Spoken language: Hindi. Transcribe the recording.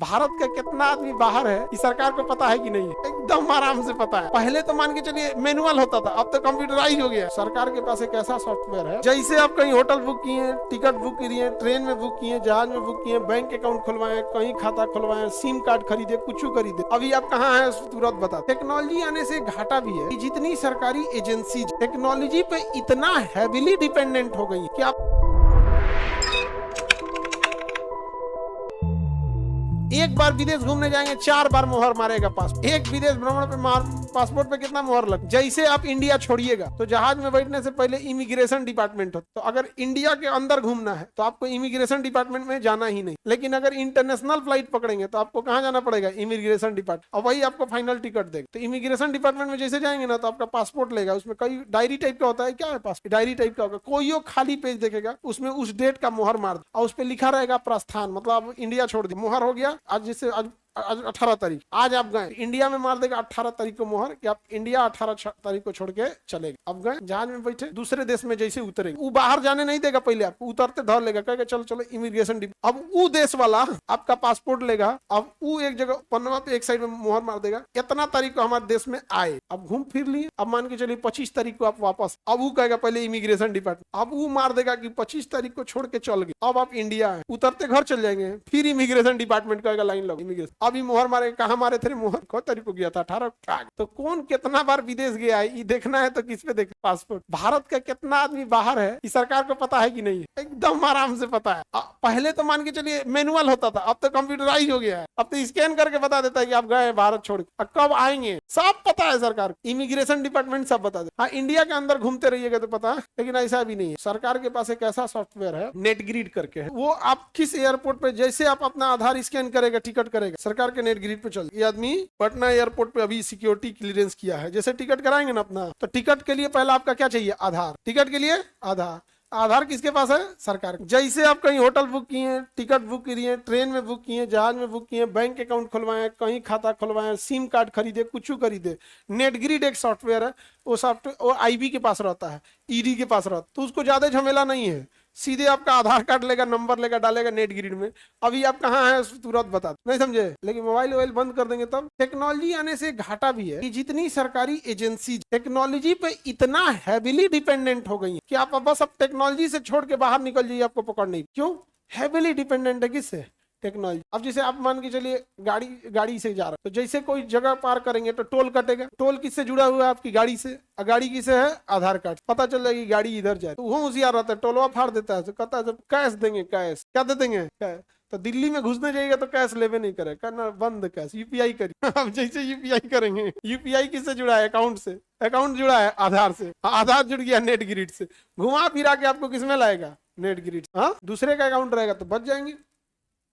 भारत का कितना आदमी बाहर है कि सरकार को पता है कि नहीं है? एकदम आराम से पता है। पहले तो मान के चलिए मैनुअल होता था, अब तो कंप्यूटराइज हो गया। सरकार के पास एक ऐसा सॉफ्टवेयर है, जैसे आप कहीं होटल बुक किए, टिकट बुक किए, ट्रेन में बुक किए, जहाज में बुक किए, बैंक अकाउंट खुलवाए, कहीं खाता खुलवाए, सिम कार्ड खरीदे, कुछ खरीदे, अभी आप कहाँ है तुरंत बता। टेक्नोलॉजी आने से घाटा भी है कि जितनी सरकारी एजेंसी टेक्नोलॉजी पे इतना हैविली डिपेंडेंट हो गई कि आप एक बार विदेश घूमने जाएंगे 4 बार मोहर मारेगा पासपोर्ट। एक विदेश भ्रमण पे पासपोर्ट पे कितना मोहर लग। जैसे आप इंडिया छोड़िएगा तो जहाज में बैठने से पहले इमिग्रेशन डिपार्टमेंट हो, तो अगर इंडिया के अंदर घूमना है तो आपको इमिग्रेशन डिपार्टमेंट में जाना ही नहीं। लेकिन अगर इंटरनेशनल फ्लाइट पकड़ेंगे तो आपको कहाँ जाना पड़ेगा? इमिग्रेशन डिपार्टमेंट, और वही आपको फाइनल टिकट देगा। तो इमिग्रेशन डिपार्टमेंट में जैसे जाएंगे ना तो आपका पासपोर्ट लेगा, उसमें कई डायरी टाइप का होता है। क्या है पासपोर्ट? डायरी टाइप का होगा। कोई खाली पेज देखेगा, उसमें उस डेट का मोहर मार दे और उस पर लिखा रहेगा प्रस्थान, मतलब इंडिया छोड़ दी, मोहर हो गया। आज जैसे आज 18 तारीख, आज आप गए इंडिया में, मार देगा 18 तारीख को मोहर कि आप इंडिया 18 तारीख को छोड़ के चले गए। अब गए जहाज में बैठे, दूसरे देश में जैसे उतरेंगे, वो बाहर जाने नहीं देगा, पहले आपको उतरते धर लेगा, कहेगा चलो चलो इमिग्रेशन। अब वो देश वाला आपका पासपोर्ट लेगा, अब वो एक जगह पन्ना पे एक साइड में मोहर मार देगा, इतना तारीख को हमारे देश में आए। अब घूम फिर लिए, अब मान के चलिए 25 तारीख को आप वापस, अब वो कहेगा पहले इमिग्रेशन डिपार्टमेंट, अब वो मार देगा कि 25 तारीख को छोड़ के चल गए। अब आप इंडिया है, उतरते घर चल जाएंगे, फिर इमिग्रेशन डिपार्टमेंट कहेगा लाइन लगो इमिग्रेशन। अभी मोहर मारे, कहाँ मारे थे मोहर? कौन तारीख को गया था? 18। तो कौन कितना बार विदेश गया है ये देखना है तो किस पे देख? पासपोर्ट। भारत का कितना आदमी बाहर है कि सरकार को पता है कि नहीं है? एकदम आराम से पता है। पहले तो मान के चलिए मैनुअल होता था, अब तो कंप्यूटराइज हो गया है। अब तो स्कैन करके बता देता है कि आप गए भारत छोड़ के, कब आएंगे सब पता है सरकार। इमिग्रेशन डिपार्टमेंट सब बता दे। हाँ, इंडिया के अंदर घूमते रहिएगा तो पता है, लेकिन ऐसा भी नहीं है। सरकार के पास एक ऐसा सॉफ्टवेयर है, नेट ग्रिड करके है, वो आप किस एयरपोर्ट पे जैसे आप अपना आधार स्कैन करेगा, टिकट करेगा, सरकार के नेट ग्रिड पे चल। ये आदमी पटना एयरपोर्ट पे अभी सिक्योरिटी क्लियरेंस किया है। जैसे टिकट कराएंगे ना अपना, तो टिकट के लिए पहला आपका क्या चाहिए? आधार। टिकट के लिए आधार। आधार किसके पास है? सरकार। जैसे आप कहीं होटल बुक किए, टिकट बुक किए, ट्रेन में बुक किए, जहाज में बुक किए, बैंक अकाउंट खुलवाए, कहीं खाता खुलवाए, सिम कार्ड खरीदे, कुछ खरीदे, नेटग्रिड एक सॉफ्टवेयर है, वो सॉफ्टवेयर वो आईबी के पास रहता है, ईडी के पास रहता है, तो उसको ज्यादा झमेला नहीं है। सीधे आपका आधार कार्ड लेगा, नंबर लेगा, डालेगा नेट ग्रिड में। अभी आप कहाँ हैं तुरंत बता, नहीं समझे? लेकिन मोबाइल बंद कर देंगे तब। टेक्नोलॉजी आने से घाटा भी है कि जितनी सरकारी एजेंसी टेक्नोलॉजी पे इतना हैविली डिपेंडेंट हो गई कि आप बस अब टेक्नोलॉजी से छोड़ के बाहर निकल जाइए, आपको पकड़ नहीं। क्यों हैविली डिपेंडेंट है? किससे? टेक्नोलॉजी। अब जैसे आप मान के चलिए गाड़ी से जा रहे हैं, तो जैसे कोई जगह पार करेंगे तो टोल कटेगा। टोल किससे जुड़ा हुआ है? आपकी गाड़ी से। गाड़ी किसे है? आधार कार्ड। पता चल जाएगी गाड़ी इधर जाए तो वो होशियार रहता है, टोलवा फाड़ देता है, तो कहता है कैश देंगे। कैश क्या दे देंगे? कैश। तो दिल्ली में घुसने जाइएगा तो कैश लेवे नहीं करे, करना बंद, कैश यूपीआई करिए। अब जैसे यूपीआई करेंगे, यूपीआई किससे जुड़ा है? अकाउंट से। अकाउंट जुड़ा है आधार से, आधार जुड़ गया नेट ग्रिड से। घुमा फिरा के आपको किसमें लाएगा? Net grid. हाँ, दूसरे का अकाउंट रहेगा तो बच जाएंगे।